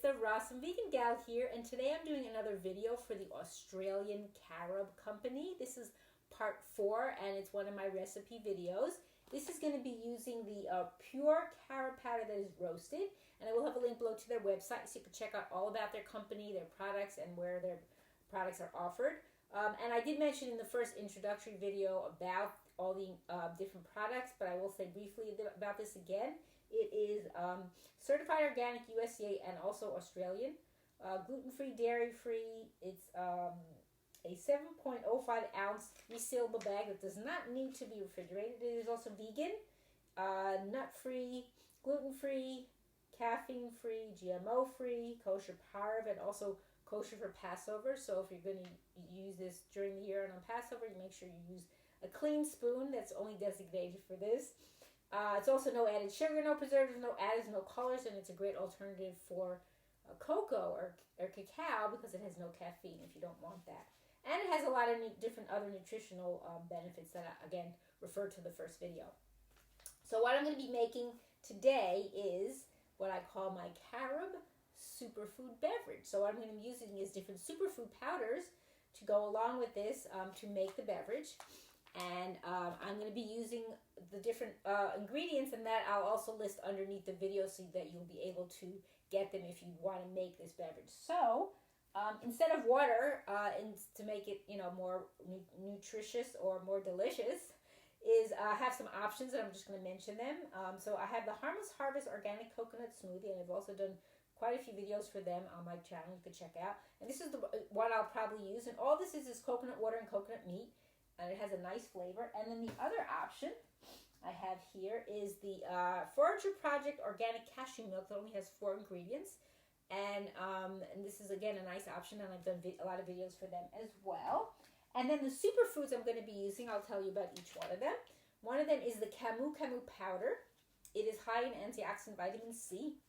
sister Ross, some vegan gal here, and today I'm doing another video for the Australian Carob company. This is part 4, and it's one of my recipe videos. This is going to be using the pure carob powder that is roasted, and I will have a link below to their website so you can check out all about their company, their products, and where their products are offered. And I did mention in the first introductory video about all the different products, but I will say briefly about this again. It is certified organic, USDA, and also Australian. Gluten-free, dairy-free. It's a 7.05 ounce resealable bag that does not need to be refrigerated. It is also vegan, nut-free, gluten-free, caffeine-free, GMO-free, kosher parve, and also kosher for Passover. So if you're going to use this during the year and on Passover, you make sure you use a clean spoon that's only designated for this. It's also no added sugar, no preservatives, no additives, no colors, and it's a great alternative for cocoa or cacao because it has no caffeine if you don't want that. And it has a lot of different other nutritional benefits that I, again, refer to the first video. So what I'm going to be making today is what I call my Carob Superfood Beverage. So what I'm going to be using is different superfood powders to go along with this to make the beverage. And I'm going to be using the different ingredients, and that I'll also list underneath the video so that you'll be able to get them if you want to make this beverage. So instead of water, and to make it more nutritious or more delicious, is I have some options, and I'm just going to mention them. So I have the Harmless Harvest Organic Coconut Smoothie, and I've also done quite a few videos for them on my channel you can check out. And this is the one I'll probably use. And all this is coconut water and coconut meat. And it has a nice flavor. And then the other option I have here is the Forager Project Organic Cashewmilk that only has 4 ingredients. And this is, again, a nice option. And I've done a lot of videos for them as well. And then the superfoods I'm going to be using, I'll tell you about each one of them. One of them is the Camu powder. It is high in antioxidant vitamin C.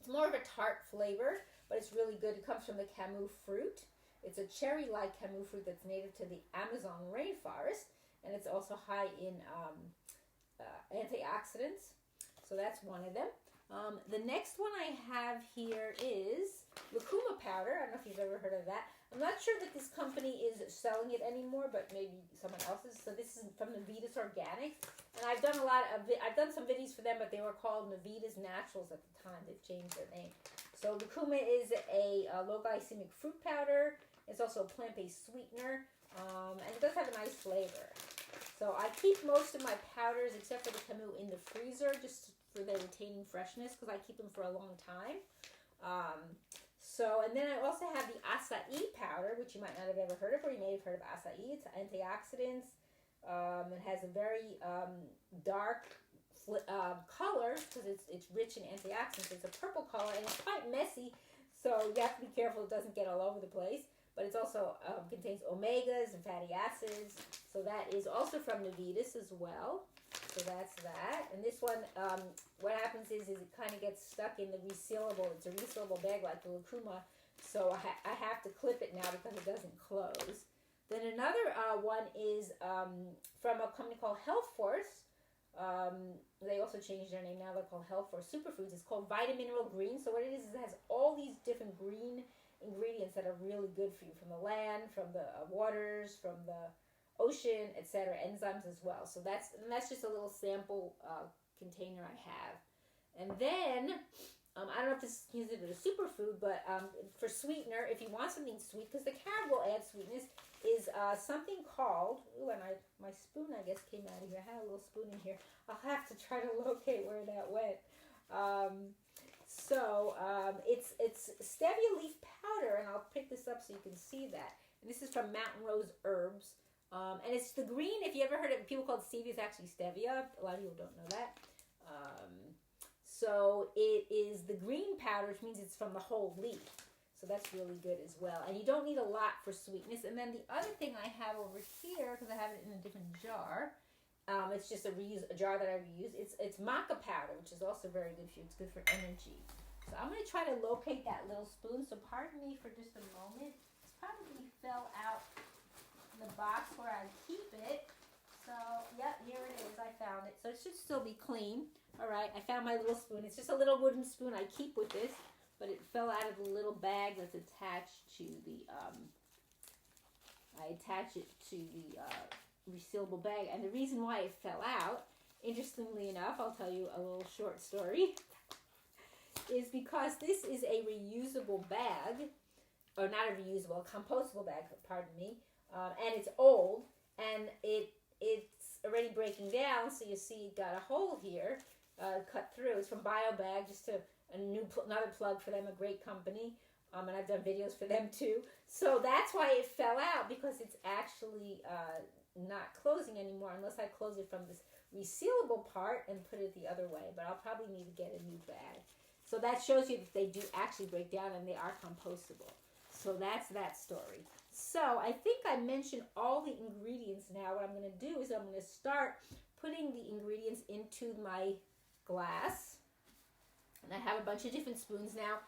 It's more of a tart flavor, but it's really good. It comes from the Camu fruit. It's a cherry-like Camu fruit that's native to the Amazon rainforest, and it's also high in antioxidants. So that's one of them. The next one I have here is Lucuma powder. I don't know if you've ever heard of that. I'm not sure that this company is selling it anymore, but maybe someone else is. So this is from Navitas Organics, and I've done some videos for them, but they were called Navitas Naturals at the time. They've changed their name. So Lucuma is a low glycemic fruit powder. It's also a plant-based sweetener, and it does have a nice flavor. So I keep most of my powders, except for the Camu, in the freezer just for their retaining freshness because I keep them for a long time. And then I also have the Acai powder, which you might not have ever heard of, or you may have heard of Acai. It's antioxidants. It has a very dark color because it's rich in antioxidants. It's a purple color, and it's quite messy, so you have to be careful it doesn't get all over the place. But it also contains omegas and fatty acids. So that is also from Navitas as well. So that's that. And this one, what happens is it kind of gets stuck in the resealable. It's a resealable bag like the Lucuma. So I have to clip it now because it doesn't close. Then another one is from a company called Healthforce. They also changed their name now. They're called Healthforce Superfoods. It's called Vitamineral Green. So what it is it has all these different green ingredients that are really good for you, from the land, from the waters, from the ocean, etc., enzymes as well. So that's just a little sample container I have. And then I don't know if this is considered a superfood, but for sweetener, if you want something sweet, because the carob will add sweetness, is something called, and my spoon I guess came out of here. I had a little spoon in here. I'll have to try to locate where that went. It's Stevia leaf powder, and I'll pick this up so you can see that. And this is from Mountain Rose Herbs. And it's the green, if you ever heard it, people called Stevia is actually Stevia. A lot of people don't know that. So it is the green powder, which means it's from the whole leaf. So that's really good as well. And you don't need a lot for sweetness. And then the other thing I have over here, because I have it in a different jar, it's just a jar that I reuse. It's Maca Powder, which is also very good for you. It's good for energy. So I'm going to try to locate that little spoon. So pardon me for just a moment. It's probably fell out in the box where I keep it. So, yep, here it is. I found it. So it should still be clean. All right, I found my little spoon. It's just a little wooden spoon I keep with this. but it fell out of the little bag that's attached to the, I attach it to the resealable bag. And the reason why it fell out, interestingly enough, I'll tell you a little short story, is because this is a reusable bag, or not a reusable, a compostable bag, pardon me, and it's old, and it's already breaking down, so you see it got a hole here, cut through. It's from BioBag, just another plug for them, a great company, and I've done videos for them too. So that's why it fell out, because it's actually not closing anymore unless I close it from this resealable part and put it the other way, but I'll probably need to get a new bag. So that shows you that they do actually break down and they are compostable. So that's that story. So I think I mentioned all the ingredients now. What I'm going to do is I'm going to start putting the ingredients into my glass. And I have a bunch of different spoons now.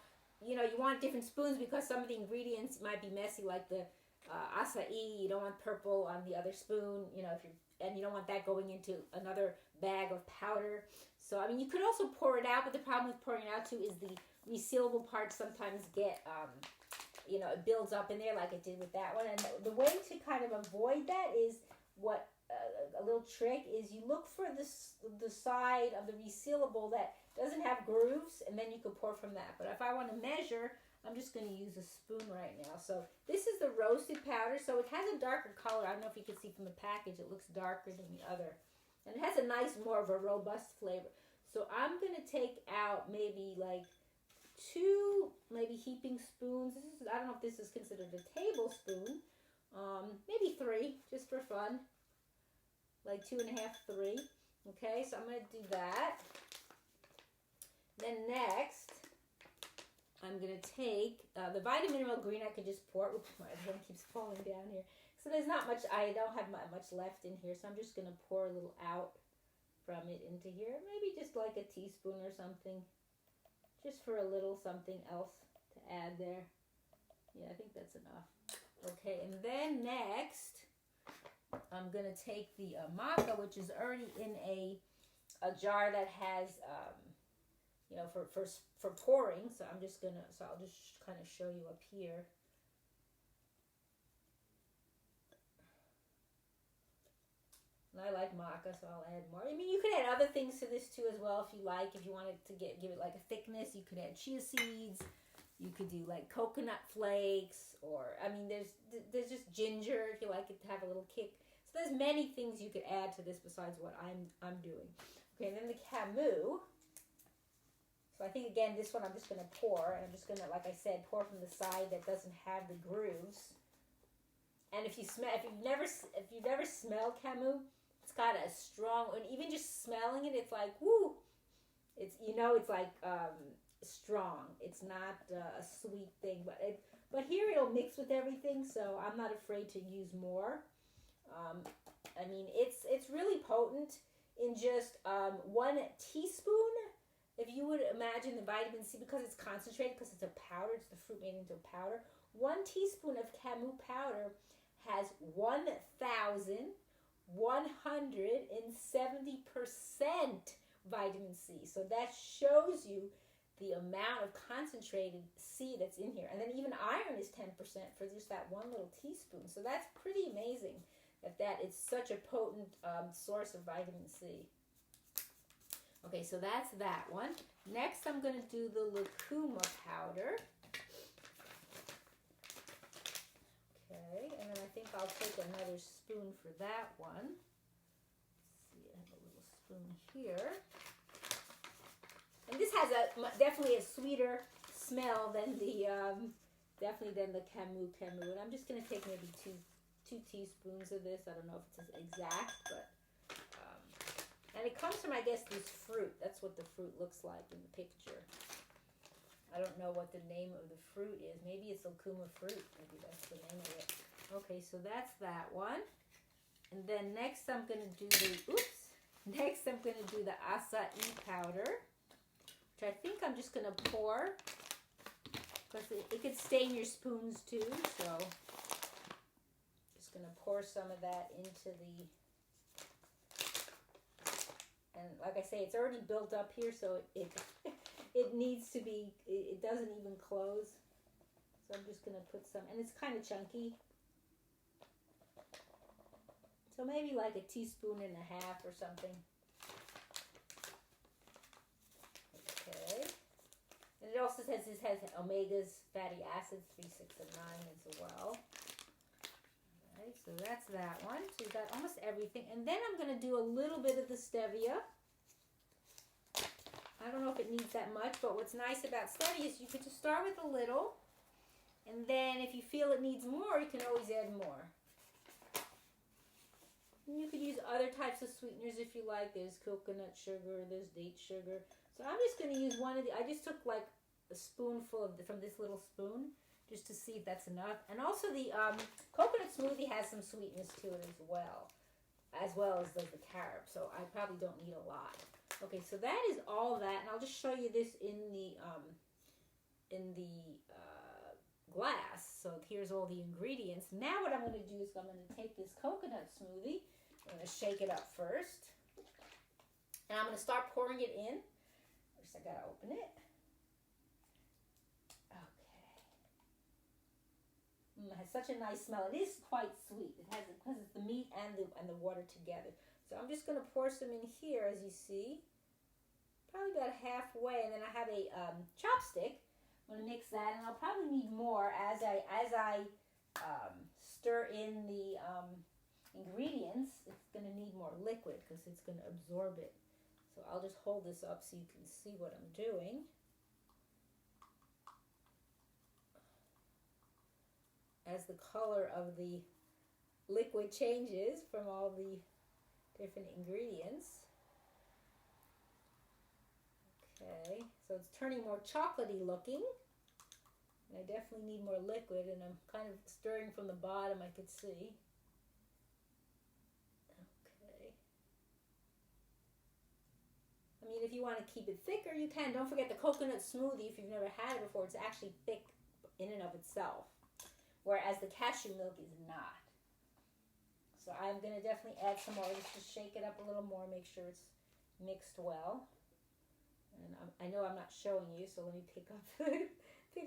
You know, you want different spoons because some of the ingredients might be messy, like the acai. You don't want purple on the other spoon, you know, and you don't want that going into another bag of powder. So, I mean, you could also pour it out, but the problem with pouring it out too is the resealable parts sometimes get, you know, it builds up in there like it did with that one. And the way to kind of avoid that is what, a little trick is you look for the side of the resealable that doesn't have grooves, and then you could pour from that. But if I want to measure, I'm just going to use a spoon right now. So this is the roasted powder. So it has a darker color. I don't know if you can see from the package. It looks darker than the other. And it has a nice, more of a robust flavor. So I'm going to take out maybe like 2 maybe heaping spoons. This is, I don't know if this is considered a tablespoon. Maybe 3, just for fun. Like 2.5, 3. Okay, so I'm going to do that. Then next, I'm going to take the Vitamineral green. I could just pour. Oops, my one keeps falling down here. So there's not much, I don't have much left in here. So I'm just going to pour a little out from it into here. Maybe just like a teaspoon or something. Just for a little something else to add there. Yeah, I think that's enough. Okay, and then next, I'm going to take the maca, which is already in a jar that has, you know, for pouring. So I'm just going to, so I'll just kind of show you up here. And I like maca, so I'll add more. I mean, you could add other things to this too as well if you like. If you wanted to give it like a thickness, you could add chia seeds. You could do like coconut flakes, or I mean, there's just ginger if you like it to have a little kick. So there's many things you could add to this besides what I'm doing. Okay, and then the Camu. So I think again this one I'm just gonna pour, and I'm just gonna, like I said, pour from the side that doesn't have the grooves. And if you've never smelled Camu, it's got a strong, and even just smelling it, it's like woo. It's, you know, it's like strong. It's not a sweet thing, but here it'll mix with everything, so I'm not afraid to use more. I mean, it's really potent in just 1 teaspoon. If you would imagine the vitamin C, because it's concentrated, because it's a powder, it's the fruit made into a powder. 1 teaspoon of Camu powder has 1,170% vitamin C. So that shows you the amount of concentrated C that's in here. And then even iron is 10% for just that 1 little teaspoon. So that's pretty amazing that it's such a potent source of vitamin C. Okay, so that's that one. Next, I'm going to do the Lucuma powder. Okay, and then I think I'll take another spoon for that one. Let's see, I have a little spoon here. And this has definitely a sweeter smell than the definitely than the Camu. And I'm just going to take maybe two teaspoons of this. I don't know if it's exact, but and it comes from, I guess, this fruit. That's what the fruit looks like in the picture. I don't know what the name of the fruit is. Maybe it's Lucuma fruit. Maybe that's the name of it. Okay, so that's that one. And then next I'm going to do next I'm going to do the acai powder, which I think I'm just going to pour, because it could stain your spoons too, so just going to pour some of that into the, and like I say, it's already built up here, so it needs to be, it doesn't even close. So I'm just going to put some, and it's kind of chunky. So maybe like a teaspoon and a half or something. Okay. And it also says this has omegas, fatty acids, 3, 6, and 9 as well. Alright, so that's that one. So we've got almost everything. And then I'm going to do a little bit of the stevia. I don't know if it needs that much, but what's nice about stevia is you could just start with a little. And then if you feel it needs more, you can always add more. And you could use other types of sweeteners if you like. There's coconut sugar, there's date sugar. So I'm just going to use one of the, I just took like a spoonful of from this little spoon just to see if that's enough. And also the coconut smoothie has some sweetness to it as well as does the carob. So I probably don't need a lot. Okay, so that is all that. And I'll just show you this in the glass. So here's all the ingredients. Now what I'm going to do is I'm going to take this coconut smoothie. I'm going to shake it up first. And I'm going to start pouring it in. First I got to open it. Okay. It has such a nice smell. It is quite sweet. It has, because it's the meat and the water together. So I'm just going to pour some in here, as you see. Probably about halfway. And then I have a chopstick. I'm going to mix that, and I'll probably need more as I stir in the ingredients. It's going to need more liquid because it's going to absorb it. So I'll just hold this up so you can see what I'm doing. As the color of the liquid changes from all the different ingredients. Okay, so it's turning more chocolatey looking. And I definitely need more liquid, and I'm kind of stirring from the bottom, I could see. Okay. I mean, if you want to keep it thicker, you can. Don't forget the coconut smoothie, if you've never had it before, it's actually thick in and of itself. Whereas the cashew milk is not. So I'm going to definitely add some more, just to shake it up a little more, make sure it's mixed well. And I know I'm not showing you, so let me pick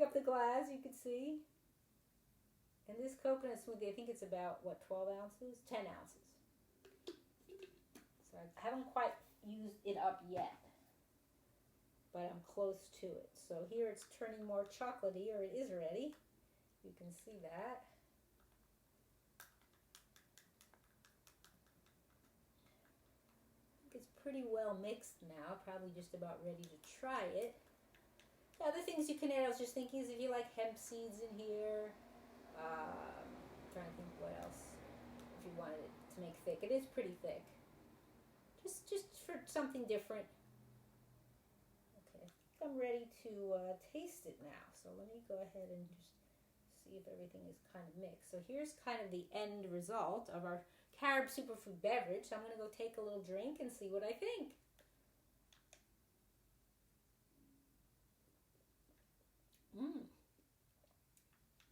up the glass. You can see. And this coconut smoothie, I think it's about, what, 12 ounces? 10 ounces. So I haven't quite used it up yet, but I'm close to it. So here it's turning more chocolatey, or it is already. You can see that. It's pretty well mixed now, probably just about ready to try it. The other things you can add, I was just thinking, is if you like hemp seeds in here, trying to think what else, if you wanted it to make thick. It is pretty thick. Just for something different. Okay, I'm ready to taste it now. So let me go ahead and just see if everything is kind of mixed. So here's kind of the end result of our Carob Superfood Beverage. So I'm going to go take a little drink and see what I think.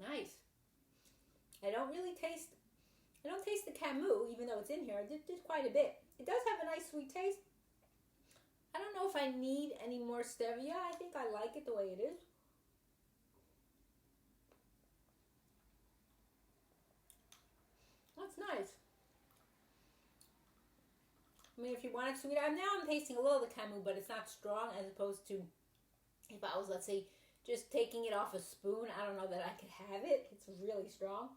Nice. I don't taste the Camu, even though it's in here. I did quite a bit. It does have a nice sweet taste. I don't know if I need any more stevia. I think I like it the way it is. That's nice. I mean, if you want it sweet, now I'm tasting a little of the Camu, but it's not strong, as opposed to if I was, let's say, just taking it off a spoon. I don't know that I could have it. It's really strong.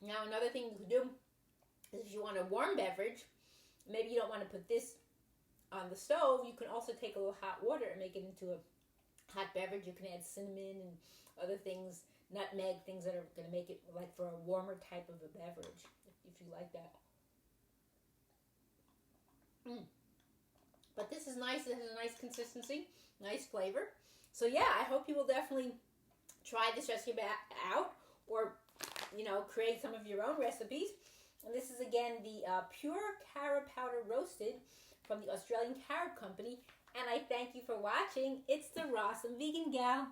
Now, another thing you could do is if you want a warm beverage, maybe you don't want to put this on the stove, you can also take a little hot water and make it into a hot beverage. You can add cinnamon and other things, nutmeg, things that are going to make it like for a warmer type of a beverage, if you like that. But this is nice. It has a nice consistency, nice flavor. So yeah, I hope you will definitely try this recipe out, or create some of your own recipes. And this is again the pure carob powder roasted from the Australian Carob Company. And I thank you for watching. It's the Rawesome Vegan Gal.